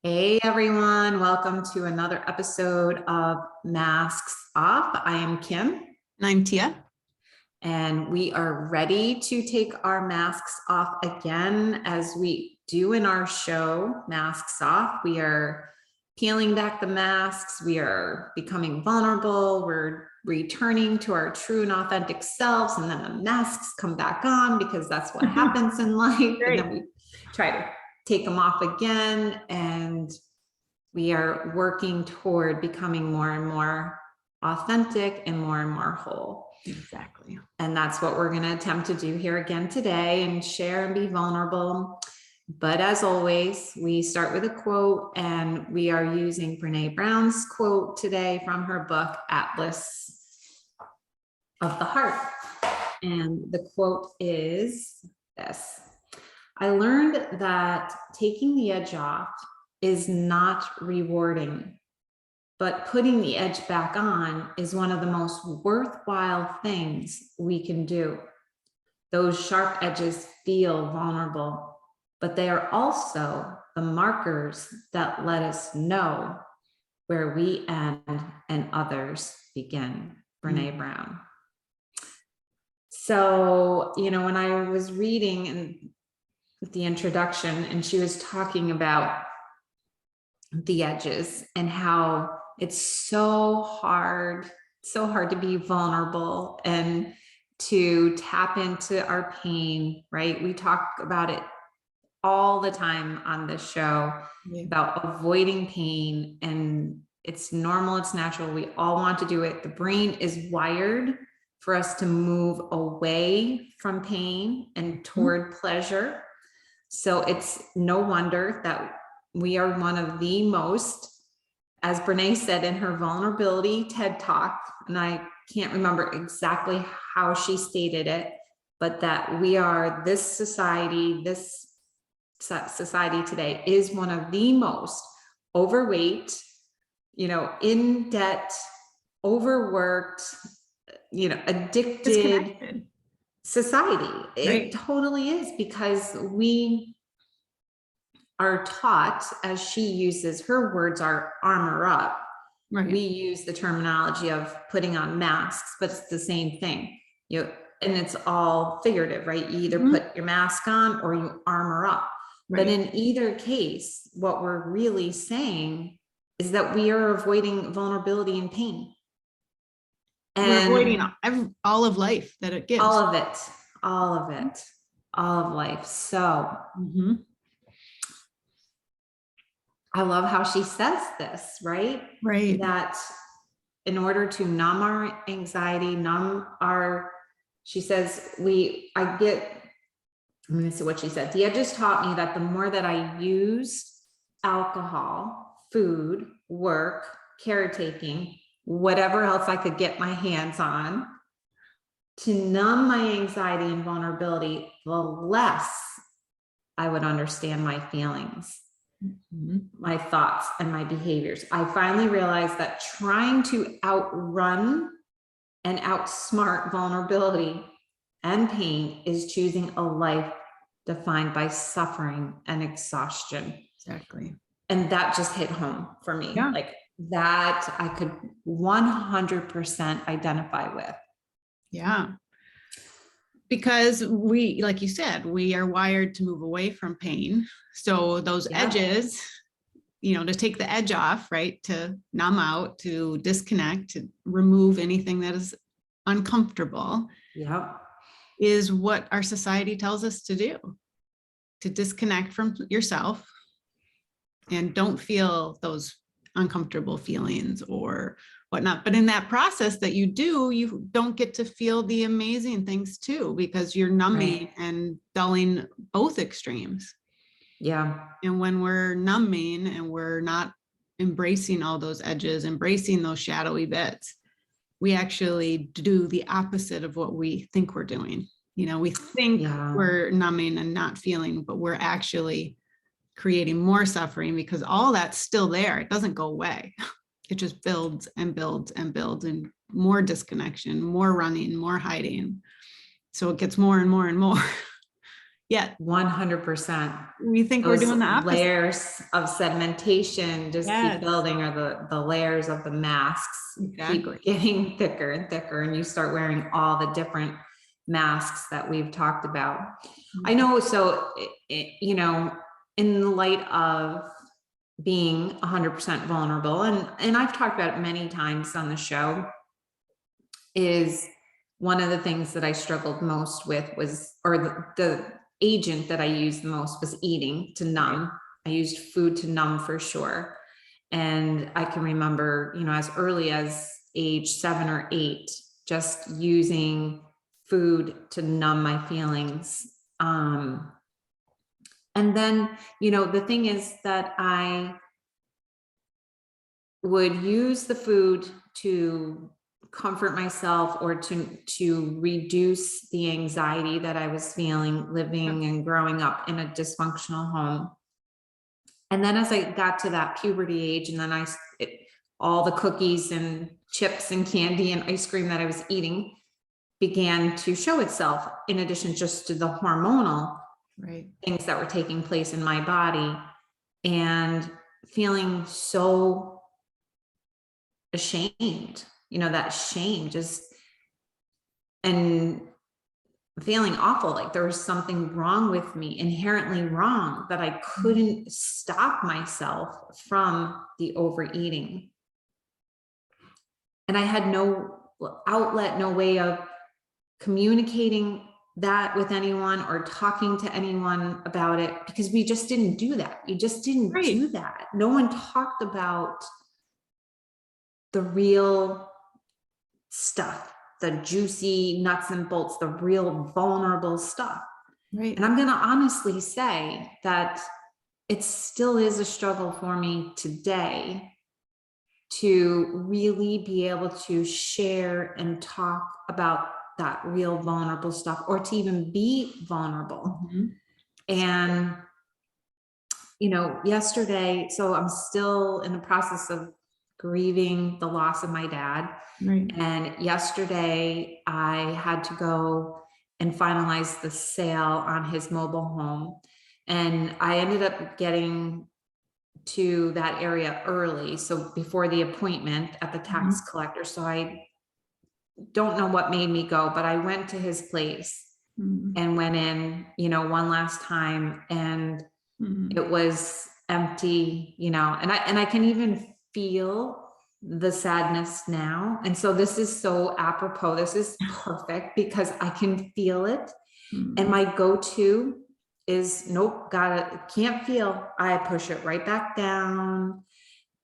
Hey everyone, welcome to another episode of Masks Off. I am Kim, And I'm Tia. and we are ready to take our masks off again as we do in our show, Masks Off. We are peeling back the masks, we are becoming vulnerable, we're returning to our true and authentic selves, and then the masks come back on because that's what happens in life. And then we try to take them off again, and we are working toward becoming more and more authentic and more whole. Exactly. And that's what we're going to attempt to do here again today, and share and be vulnerable. But as always, we start with a quote, and we are using Brene Brown's quote today from her book, Atlas of the Heart. And the quote is this: I learned that taking the edge off is not rewarding, but putting the edge back on is one of the most worthwhile things we can do. Those sharp edges feel vulnerable, but they are also the markers that let us know where we end and others begin. Brene Brown. So, when I was reading in the introduction, and she was talking about the edges and how it's so hard to be vulnerable and to tap into our pain, right? We talk about it all the time on this show, about avoiding pain, and it's normal, it's natural, we all want to do it. The brain is wired for us to move away from pain and toward pleasure. So it's no wonder that we are one of the most, as Brene said in her vulnerability TED Talk, and I can't remember exactly how she stated it, but that we are, this society today is one of the most overweight, in debt, overworked, addicted society. It totally is, because we are taught, as she uses her words, are armor up. We use the terminology of putting on masks, but it's the same thing. And it's all figurative, right? You either put your mask on or you armor up. But in either case, what we're really saying is that we are avoiding vulnerability and pain. And we're avoiding all of life that it gives. All of life. So I love how she says this, right? That in order to numb our anxiety, she says, I'm going to say what she said. The edges taught me that the more that I used alcohol, food, work, caretaking, whatever else I could get my hands on to numb my anxiety and vulnerability, the less I would understand my feelings, my thoughts, and my behaviors. I finally realized that trying to outrun and outsmart vulnerability and pain is choosing a life defined by suffering and exhaustion. Exactly. And that just hit home for me. Like that I could 100% identify with. Yeah. Because we, like you said, we are wired to move away from pain. So those edges, to take the edge off, right? To numb out, to disconnect, to remove anything that is uncomfortable. Is what our society tells us to do. To disconnect from yourself and don't feel those uncomfortable feelings or whatnot. But in that process that you do, you don't get to feel the amazing things too, because you're numbing and dulling both extremes. And when we're numbing and we're not embracing all those edges, embracing those shadowy bits, we actually do the opposite of what we think we're doing. We think we're numbing and not feeling, but we're actually creating more suffering because all that's still there. It doesn't go away. It just builds and builds and builds, and more disconnection, more running, more hiding. So it gets more and more and more. Yet 100%. we think we're Those doing the opposite. layers of sedimentation just keep Yes, building, or the layers of the masks exactly. keep getting thicker and thicker, and you start wearing all the different masks that we've talked about. I know. So, you know, in light of being 100% vulnerable, and I've talked about it many times on the show, is one of the things that I struggled most with was, or the agent that I used the most was eating to numb. I used food to numb for sure. And I can remember, you know, as early as age 7 or 8, just using food to numb my feelings. And then, you know, the thing is that I would use the food to comfort myself, or to reduce the anxiety that I was feeling living and growing up in a dysfunctional home. And then as I got to that puberty age, and then all the cookies and chips and candy and ice cream that I was eating began to show itself, in addition just to the hormonal things that were taking place in my body, and feeling so ashamed, you know, that shame just, and feeling awful, like there was something wrong with me, inherently wrong, that I couldn't stop myself from the overeating. And I had no outlet, no way of communicating that with anyone or talking to anyone about it, because we just didn't do that. You just didn't do that. No one talked about the real stuff, the juicy nuts and bolts, the real vulnerable stuff. And I'm going to honestly say that it still is a struggle for me today to really be able to share and talk about that real vulnerable stuff, or to even be vulnerable. And, you know, yesterday, so I'm still in the process of grieving the loss of my dad. And yesterday I had to go and finalize the sale on his mobile home. And I ended up getting to that area early, so before the appointment at the tax collector. So I don't know what made me go, but I went to his place and went in, you know, one last time, and it was empty, you know, and I can even feel the sadness now. And so this is so apropos. This is perfect because I can feel it. And my go-to is, nope, got it. Can't feel. I push it right back down.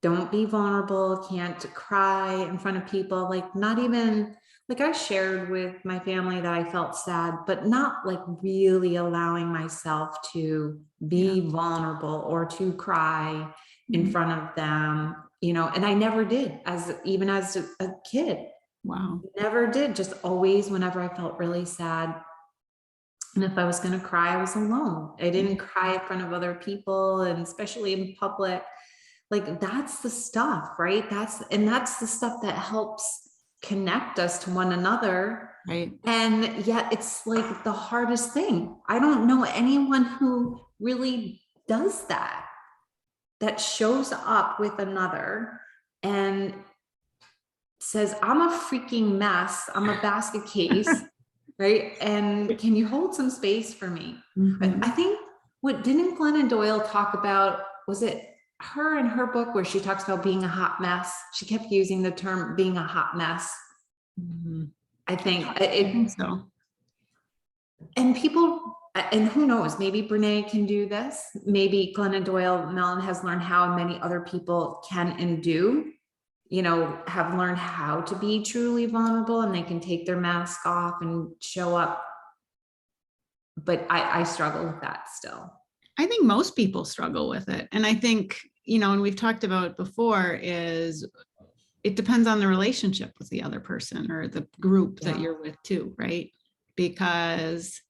Don't be vulnerable. Can't cry in front of people. Like, not even, like, I shared with my family that I felt sad, but not like really allowing myself to be vulnerable or to cry in front of them, you know. And I never did, even as a kid. Wow. Never did. Just always, whenever I felt really sad, and if I was going to cry, I was alone. I didn't cry in front of other people, and especially in public. Like, that's the stuff, right? That's the stuff that helps connect us to one another. And yet it's like the hardest thing. I don't know anyone who really does that shows up with another and says, I'm a freaking mess. I'm a basket case. Right. And can you hold some space for me? I think, what didn't Glennon Doyle talk about? Was it her in her book where she talks about being a hot mess? She kept using the term being a hot mess. I think so. And people, and who knows, maybe Brene can do this. Maybe Glennon Doyle Mellon has learned how many other people can and do, you know, have learned how to be truly vulnerable, and they can take their mask off and show up. But I struggle with that still. I think most people struggle with it. And I think, you know, and we've talked about it before, is it depends on the relationship with the other person or the group that you're with too, right? Because,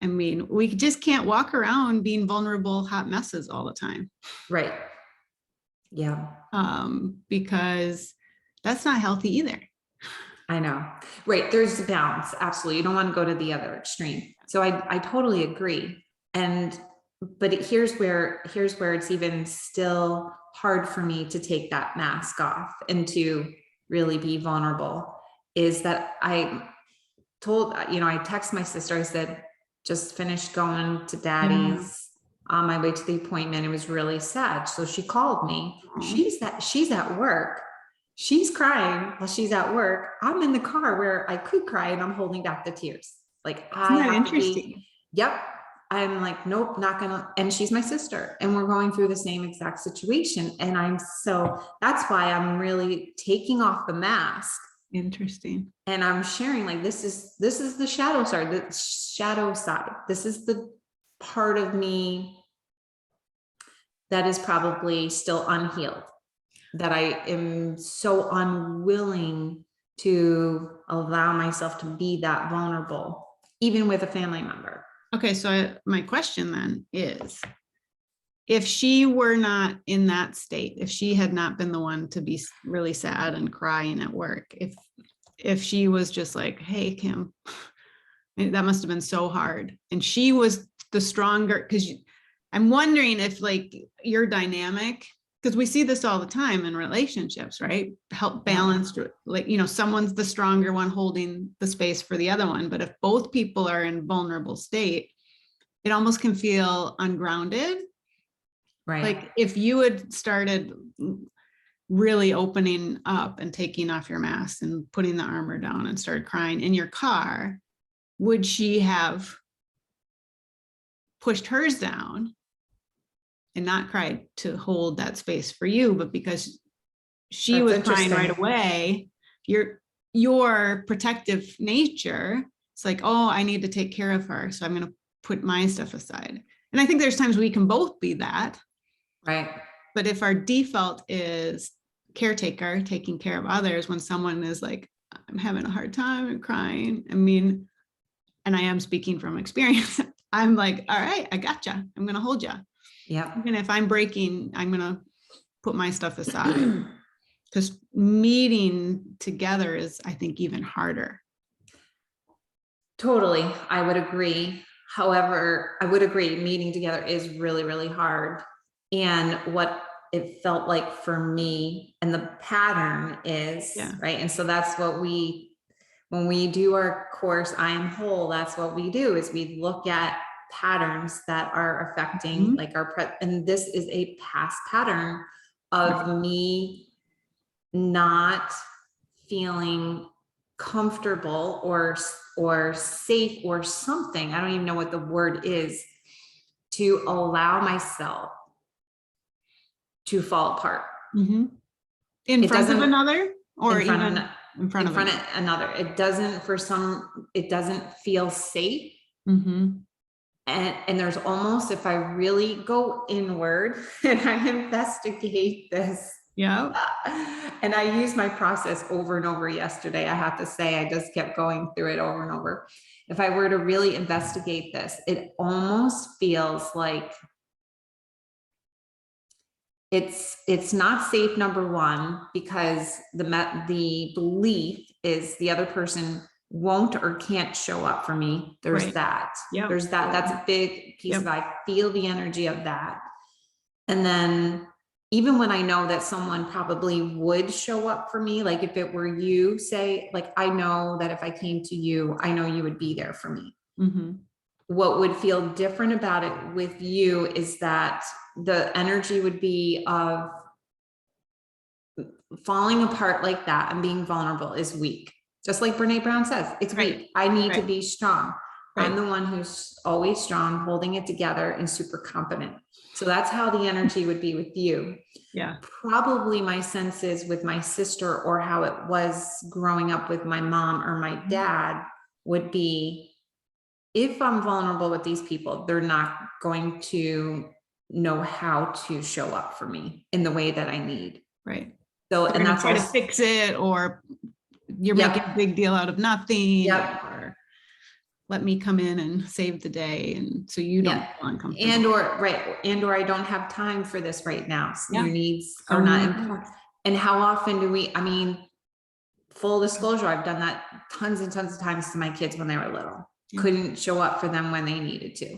I mean, we just can't walk around being vulnerable hot messes all the time. Right. Yeah. Because that's not healthy either. I know. Right. There's a balance. Absolutely. You don't want to go to the other extreme. So I totally agree. But here's where it's even still hard for me to take that mask off and to really be vulnerable, is that I text my sister, I said, just finished going to daddy's on my way to the appointment. It was really sad. So she called me. She's at work. She's crying while she's at work. I'm in the car where I could cry and I'm holding back the tears. Like, I Isn't that have to interesting? be, yep. I'm like, nope, not gonna. And she's my sister and we're going through the same exact situation. And that's why I'm really taking off the mask. Interesting. And I'm sharing, like, this is the shadow side. This is the part of me that is probably still unhealed, that I am so unwilling to allow myself to be that vulnerable, even with a family member. Okay, so my question then is, if she were not in that state, if she had not been the one to be really sad and crying at work, if she was just like, hey, Kim, that must have been so hard, and she was the stronger, because I'm wondering if, like, your dynamic, because we see this all the time in relationships, right? Help balance, like, someone's the stronger one holding the space for the other one. But if both people are in vulnerable state, it almost can feel ungrounded. Right. Like, if you had started really opening up and taking off your mask and putting the armor down and started crying in your car, would she have pushed hers down and not cried to hold that space for you? But because she was crying right away, your protective nature, it's like, oh, I need to take care of her, so I'm going to put my stuff aside. And I think there's times we can both be that. Right. But if our default is caretaker, taking care of others, when someone is like, I'm having a hard time and crying, I mean, and I am speaking from experience, I'm like, all right, I gotcha. I'm going to hold you. Yeah. And if I'm breaking, I'm going to put my stuff aside. Because meeting together is, I think, even harder. Totally. I would agree. However, I would agree meeting together is really, really hard. And what it felt like for me, and the pattern is, right. And so that's what when we do our course, I Am Whole, that's what we do, is we look at patterns that are affecting like and this is a past pattern of me not feeling comfortable or safe or something. I don't even know what the word is, to allow myself to fall apart. In front of another, or even in front of another. It doesn't feel safe. And there's almost, if I really go inward and I investigate this, and I use my process over and over yesterday, I have to say, I just kept going through it over and over. If I were to really investigate this, it almost feels like it's not safe, number one, because the belief is the other person won't or can't show up for me. There's that. That's a big piece of, I feel the energy of that. And then even when I know that someone probably would show up for me, like if it were you, say, like, I know that if I came to you, I know you would be there for me. What would feel different about it with you is that the energy would be of falling apart like that, and being vulnerable is weak. Just like Brene Brown says, it's weak. I need to be strong. I'm the one who's always strong, holding it together and super competent. So that's how the energy would be with you. Probably my senses with my sister, or how it was growing up with my mom or my dad, would be, if I'm vulnerable with these people, they're not going to know how to show up for me in the way that I need. So, and that's try to fix it, or you're making a big deal out of nothing, or let me come in and save the day, and so you don't feel uncomfortable. And or I don't have time for this right now. So your needs are not important. And how often do we, I mean, full disclosure, I've done that tons and tons of times to my kids when they were little. Yeah. Couldn't show up for them when they needed to.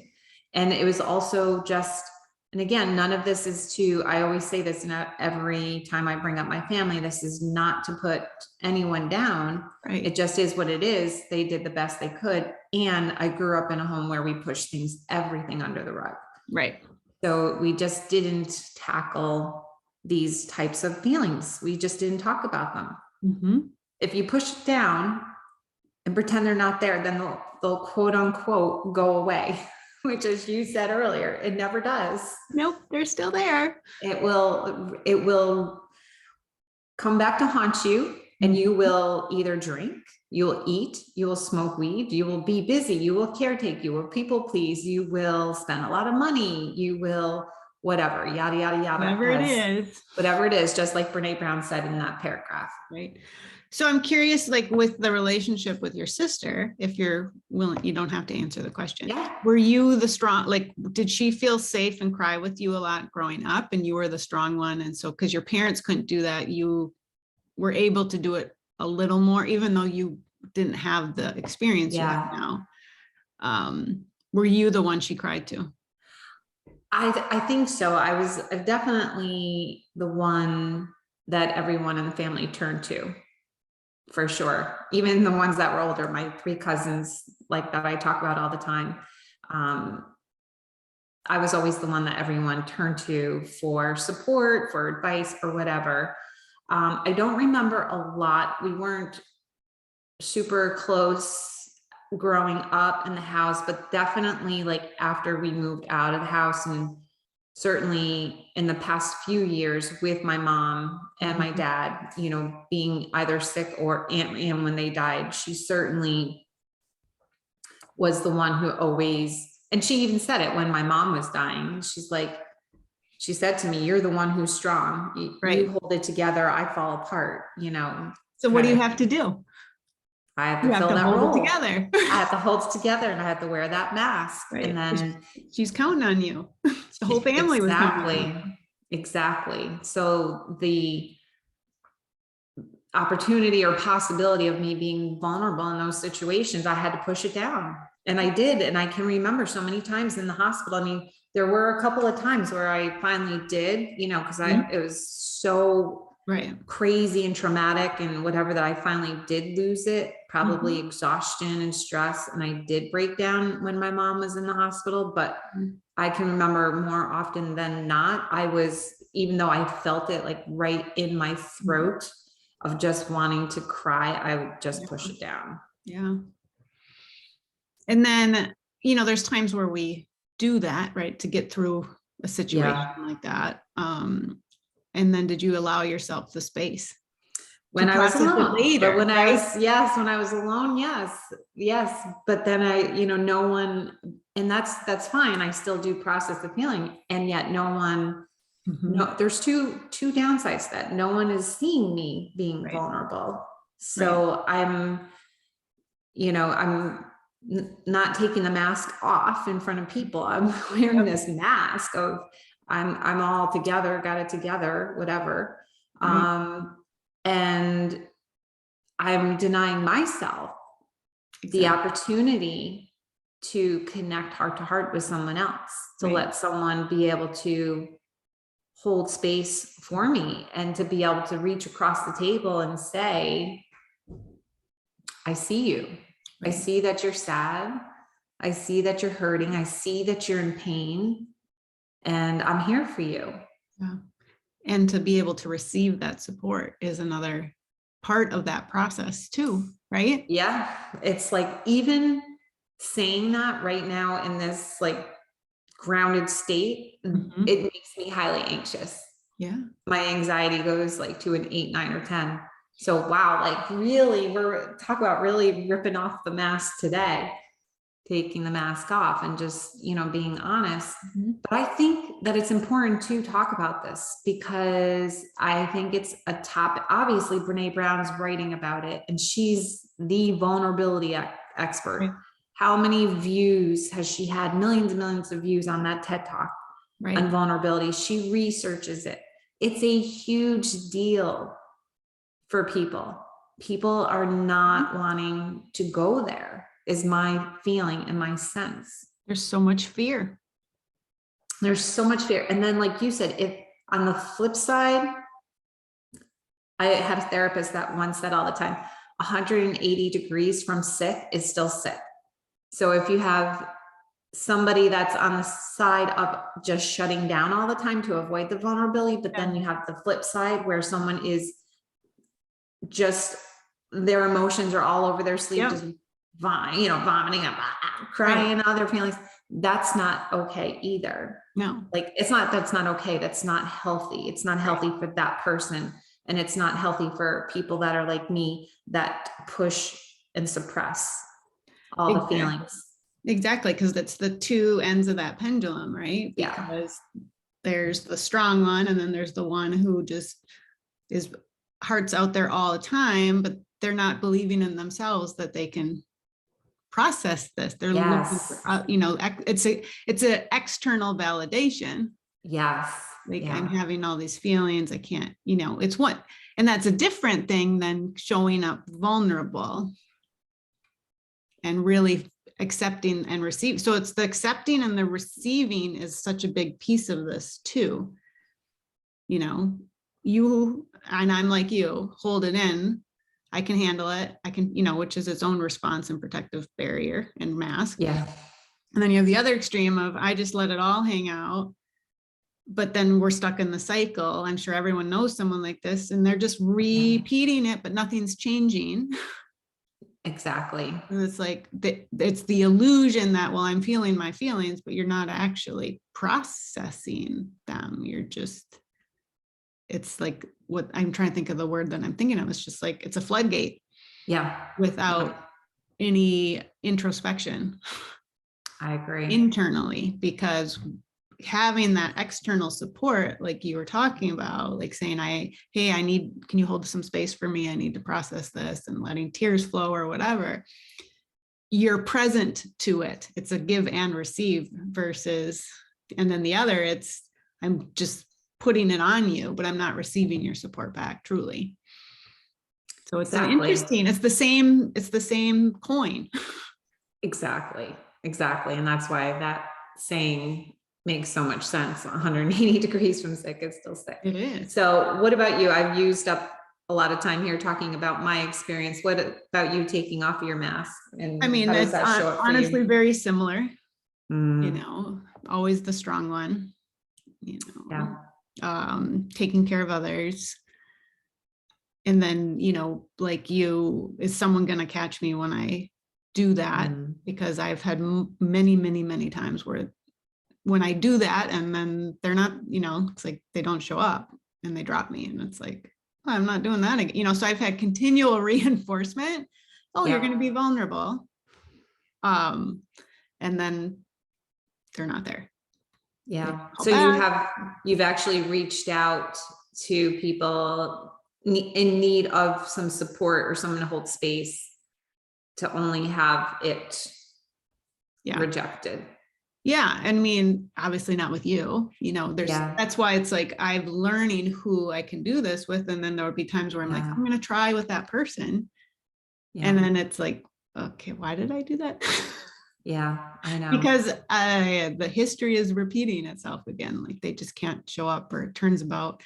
And it was also just, and again, none of this is to, I always say this every time I bring up my family, this is not to put anyone down. Right. It just is what it is. They did the best they could. And I grew up in a home where we pushed everything under the rug. Right. So we just didn't tackle these types of feelings. We just didn't talk about them. Mm-hmm. If you push it down and pretend they're not there, then they'll quote unquote go away, which, as you said earlier, it never does. Nope, they're still there. It will come back to haunt you, and you will either drink, you will eat, you will smoke weed, you will be busy, you will caretake, you will people please, you will spend a lot of money, you will whatever, yada, yada, yada. Whatever it is, just like Brene Brown said in that paragraph. Right. So I'm curious, like with the relationship with your sister, if you're willing, you don't have to answer the question. Yeah. Were you the strong, like, did she feel safe and cry with you a lot growing up, and you were the strong one? And so, because your parents couldn't do that, you were able to do it a little more, even though you didn't have the experience you have now. Were you the one she cried to? I think so. I was definitely the one that everyone in the family turned to, for sure. Even the ones that were older, my 3 cousins, like that I talk about all the time. I was always the one that everyone turned to for support, for advice, or whatever. I don't remember a lot. We weren't super close growing up in the house, but definitely like after we moved out of the house, and certainly in the past few years with my mom and my dad, you know, being either sick or and when they died, she certainly was the one who always, and she even said it when my mom was dying. She's like, she said to me, "You're the one who's strong. You hold it together. I fall apart," you know. So what do you have to do? I have to fill that role. Hold it together. I have to hold it together, and I have to wear that mask. Right. And then she's counting on you. The whole family was counting on you. Exactly. So the opportunity or possibility of me being vulnerable in those situations, I had to push it down. And I did. And I can remember so many times in the hospital. I mean, there were a couple of times where I finally did, you know, because it was so crazy and traumatic and whatever, that I finally did lose it, probably exhaustion and stress. And I did break down when my mom was in the hospital, but I can remember more often than not, I was, even though I felt it like right in my throat of just wanting to cry, I would just push it down. Yeah. And then, you know, there's times where we do that, right, to get through a situation like that. And then did you allow yourself the space? When I was alone, later, but when I was alone, yes. But then I, you know, no one, and that's fine. I still do process the feeling, and yet no one, no, there's two downsides to that. No one is seeing me being vulnerable. So I'm, you know, I'm not taking the mask off in front of people. I'm wearing this mask of I'm all together, got it together, whatever. And I'm denying myself the opportunity to connect heart to heart with someone else, to let someone be able to hold space for me, and to be able to reach across the table and say, I see you. I see that you're sad. I see that you're hurting. I see that you're in pain, and I'm here for you. Yeah. And to be able to receive that support is another part of that process too, right? Yeah. It's like, even saying that right now in this like grounded state, it makes me highly anxious. Yeah. My anxiety goes like to an 8, 9, or 10. So wow, like really, we're talking about really ripping off the mask today, taking the mask off and just, you know, being honest. But I think that it's important to talk about this, because I think it's a topic. Obviously, Brene Brown's writing about it, and she's the vulnerability expert. How many views has she had? Millions and millions of views on that TED Talk on vulnerability. She researches it. It's a huge deal for people. people are not wanting to go there, is my feeling and my sense. There's so much fear. There's so much fear. And then, like you said, if on the flip side, I had a therapist that once said all the time, 180 degrees from sick is still sick. So if you have somebody that's on the side of just shutting down all the time to avoid the vulnerability, but then you have the flip side where someone is just, their emotions are all over their sleeve, just vomiting up, crying, all their feelings. That's not okay either. No. Like, that's not okay. That's not healthy. It's not healthy for that person. And it's not healthy for people that are like me, that push and suppress all the feelings. Exactly. Because that's the two ends of that pendulum, right? Because there's the strong one, and then there's the one who just is hearts out there all the time, but they're not believing in themselves that they can process this. They're looking for, it's an external validation. Yes. Like, I'm having all these feelings. I can't, it's what, and that's a different thing than showing up vulnerable and really accepting and receiving. So it's the accepting and the receiving is such a big piece of this too. You and I'm like you, hold it in. I can handle it. I can, which is its own response and protective barrier and mask. Yeah. And then you have the other extreme of, I just let it all hang out. But then we're stuck in the cycle. I'm sure everyone knows someone like this, and they're just repeating it, but nothing's changing. Exactly. And it's like, it's the illusion that, well, I'm feeling my feelings, but you're not actually processing them. You're just, it's like, what I'm trying to think of the word that I'm thinking of. It's just like, it's a floodgate. Yeah. Without any introspection. I agree. Internally, because having that external support, like you were talking about, like saying, can you hold some space for me? I need to process this, and letting tears flow or whatever. You're present to it. It's a give and receive versus, and then the other, it's, I'm just putting it on you, but I'm not receiving your support back truly. So it's an interesting, it's the same coin. Exactly. And that's why that saying makes so much sense. 180 degrees from sick is still sick. It is. So what about you? I've used up a lot of time here talking about my experience. What about you taking off your mask? And I mean, how does it's that show up honestly very similar. Mm. Always the strong one, taking care of others. And then, like you, is someone going to catch me when I do that? Because I've had many, many, many times where when I do that and then they're not, it's like they don't show up and they drop me, and it's like, oh, I'm not doing that again. So I've had continual reinforcement. Oh, you're going to be vulnerable. And then they're not there. Yeah. So you've actually reached out to people in need of some support or someone to hold space, to only have it rejected. Yeah. I mean, obviously not with you, that's why it's like, I'm learning who I can do this with. And then there would be times where I'm like, I'm going to try with that person. Yeah. And then it's like, okay, why did I do that? Yeah, I know. Because the history is repeating itself again. Like, they just can't show up, or it turns about,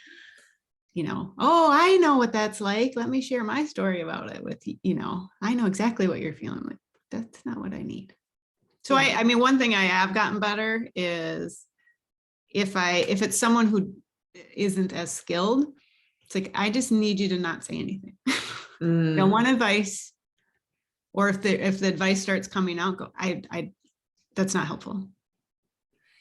oh, I know what that's like. Let me share my story about it with you. I know exactly what you're feeling like. That's not what I need. So I mean, one thing I have gotten better is if it's someone who isn't as skilled, it's like, I just need you to not say anything. Don't want advice. Or if the advice starts coming out, go, that's not helpful.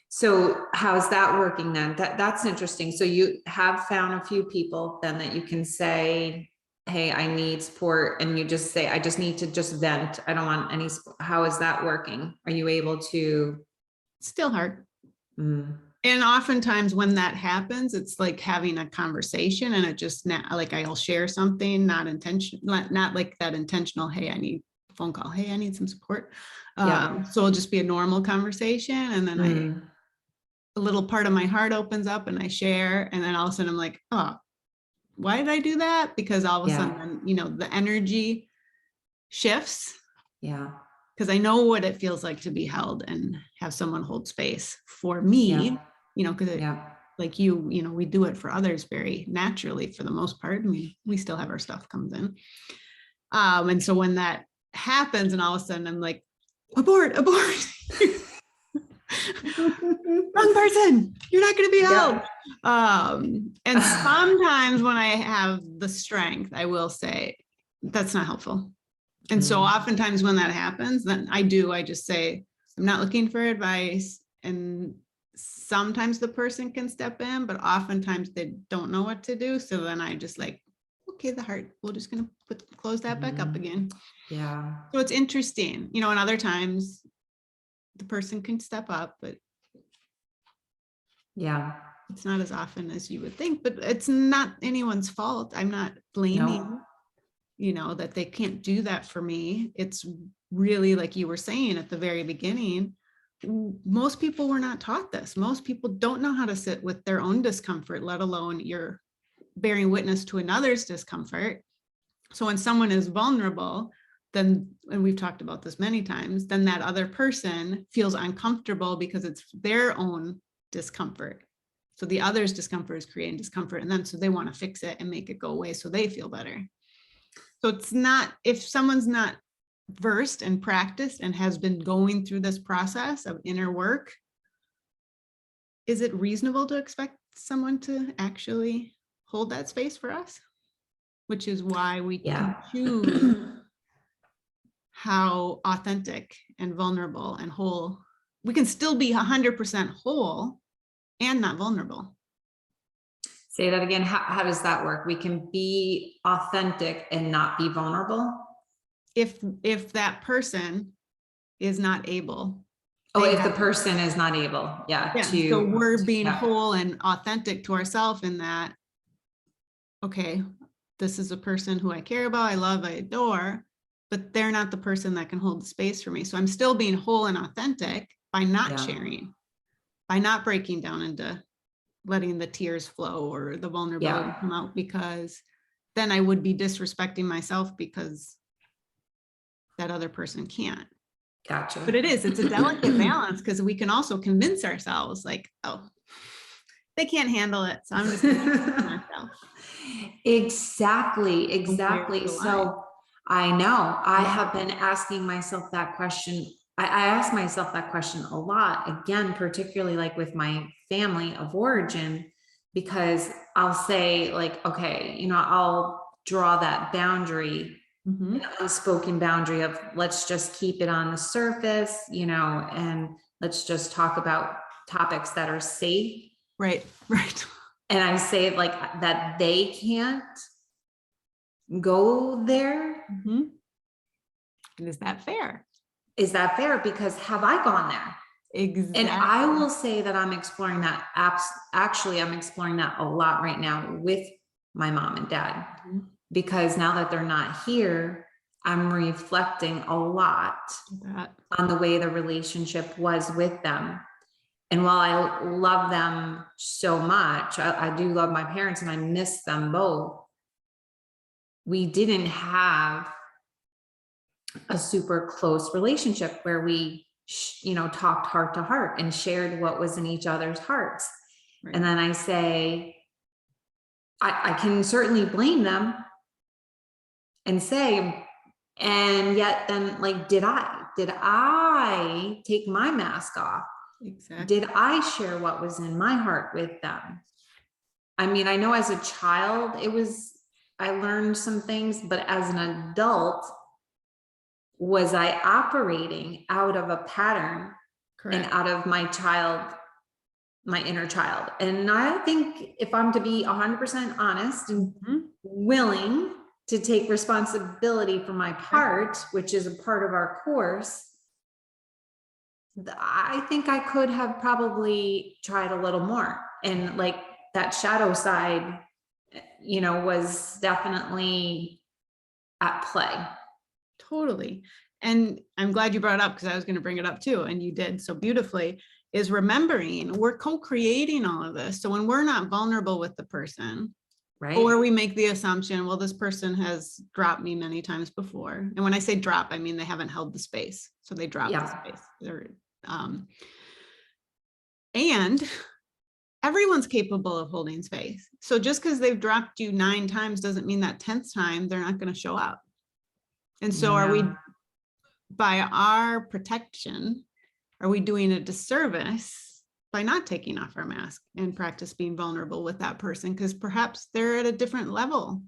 So how's that working then? That's interesting. So you have found a few people then that you can say, hey, I need support. And you just say, I just need to just vent. I don't want any support. How is that working? Are you able to? Still hard. And oftentimes when that happens, it's like having a conversation, and it just like, I'll share something, not like that intentional, hey, I need a phone call. Hey, I need some support. So it'll just be a normal conversation. And then a little part of my heart opens up and I share. And then all of a sudden I'm like, oh, why did I do that? Because all of a Yeah. sudden, you know, the energy shifts, Yeah. because I know what it feels like to be held and have someone hold space for me, Yeah. you know, because Yeah. like you know, we do it for others very naturally for the most part. I mean, we still have our stuff comes in. And so when that happens and all of a sudden I'm like, abort, wrong person, you're not going to be held. And sometimes when I have the strength, I will say that's not helpful. And so oftentimes when that happens, then I just say, I'm not looking for advice. And sometimes the person can step in, but oftentimes they don't know what to do. So then I just like, okay, the heart, we're just going to close that back up again. Yeah. So it's interesting, you know, and other times the person can step up, but Yeah. it's not as often as you would think, but it's not anyone's fault. I'm not blaming, No. you know, that they can't do that for me. It's really like you were saying at the very beginning, most people were not taught this. Most people don't know how to sit with their own discomfort, let alone you're bearing witness to another's discomfort. So when someone is vulnerable, then, and we've talked about this many times, then that other person feels uncomfortable because it's their own discomfort. So the other's discomfort is creating discomfort, and then so they want to fix it and make it go away so they feel better. So it's not, if someone's not versed and practiced and has been going through this process of inner work, is it reasonable to expect someone to actually hold that space for us? Which is why we can choose how authentic and vulnerable and whole. We can still be 100% whole and not vulnerable. Say that again. How does that work? We can be authentic and not be vulnerable. If that person is not able. Oh, if the person is not able, so we're being whole and authentic to ourselves in that, okay, this is a person who I care about, I love, I adore, but they're not the person that can hold the space for me. So I'm still being whole and authentic by not sharing, by not breaking down into letting the tears flow or the vulnerability come out, because then I would be disrespecting myself because that other person can't. Gotcha. But it's a delicate balance, because we can also convince ourselves like, oh, they can't handle it, so I'm just going to myself. Exactly. So I know I have been asking myself that question. I ask myself that question a lot, again, particularly like with my family of origin, because I'll say like, okay, you know, I'll draw that boundary, an unspoken boundary of let's just keep it on the surface, you know, and let's just talk about topics that are safe. Right. And I say like that they can't go there. And is that fair? Is that fair? Because have I gone there? Exactly. And I will say that I'm exploring that. Actually, I'm exploring that a lot right now with my mom and dad, because now that they're not here, I'm reflecting a lot on the way the relationship was with them. And while I love them so much, I do love my parents and I miss them both, we didn't have a super close relationship where we, you know, talked heart to heart and shared what was in each other's hearts. Right. And then I say, I can certainly blame them and say, and yet then like, did I take my mask off? Exactly. Did I share what was in my heart with them? I mean, I know as a child, I learned some things, but as an adult, was I operating out of a pattern? Correct. And out of my inner child? And I think if I'm to be 100% honest and willing to take responsibility for my part, which is a part of our course, I think I could have probably tried a little more. And like that shadow side, you know, was definitely at play. Totally. And I'm glad you brought it up, because I was going to bring it up too. And you did so beautifully, is remembering we're co-creating all of this. So when we're not vulnerable with the person, right? Or we make the assumption, well, this person has dropped me many times before. And when I say drop, I mean they haven't held the space. So they drop the Yeah. space. And everyone's capable of holding space. So just because they've dropped you 9 times doesn't mean that 10th time they're not going to show up. And so are we, by our protection, are we doing a disservice by not taking off our mask and practice being vulnerable with that person? Because perhaps they're at a different level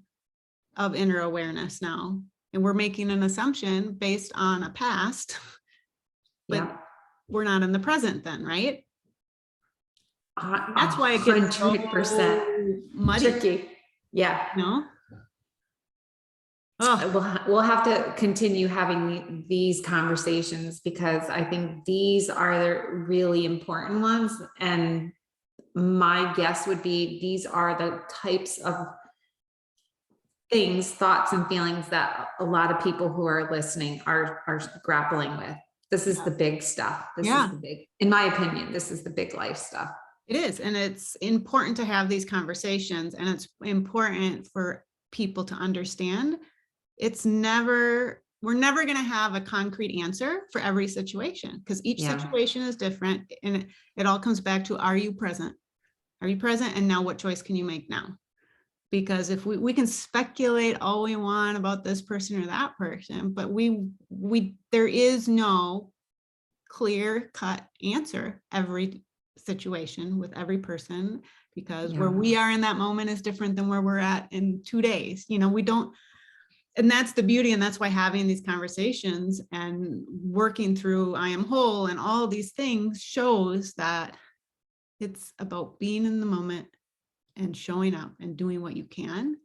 of inner awareness now. And we're making an assumption based on a past, but we're not in the present then, right? That's why it gets 100% so muddy. tricky. Yeah. No? Oh. We'll have to continue having these conversations, because I think these are the really important ones. And my guess would be these are the types of things, thoughts and feelings that a lot of people who are listening are grappling with. This is the big stuff. This is the big, in my opinion, this is the big life stuff. It is. And it's important to have these conversations, and it's important for people to understand we're never going to have a concrete answer for every situation, because each situation is different. And it all comes back to, are you present? Are you present? And now what choice can you make now? Because if we can speculate all we want about this person or that person, but there is no clear cut answer every situation with every person, because where we are in that moment is different than where we're at in 2 days. We don't. And that's the beauty. And that's why having these conversations and working through I am whole and all these things shows that it's about being in the moment and showing up and doing what you can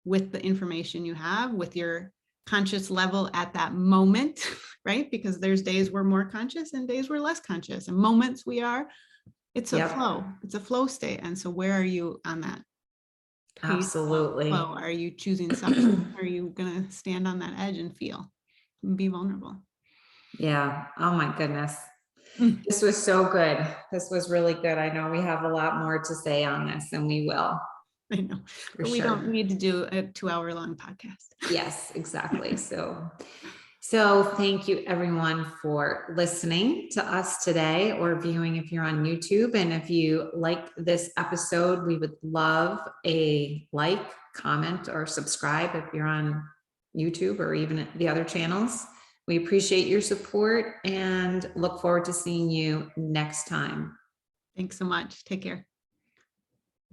with the information you have, with your conscious level at that moment, right? Because there's days we're more conscious and days we're less conscious, and moments it's a flow. It's a flow state. And so where are you on that? Absolutely. Are you choosing something? Are you going to stand on that edge and feel and be vulnerable? Yeah. Oh my goodness. This was so good. This was really good. I know we have a lot more to say on this, and we will. I know, but we don't need to do a 2-hour-long podcast. Yes, exactly. So thank you everyone for listening to us today, or viewing if you're on YouTube. And if you like this episode, we would love a like, comment, or subscribe if you're on YouTube or even the other channels. We appreciate your support and look forward to seeing you next time. Thanks so much. Take care.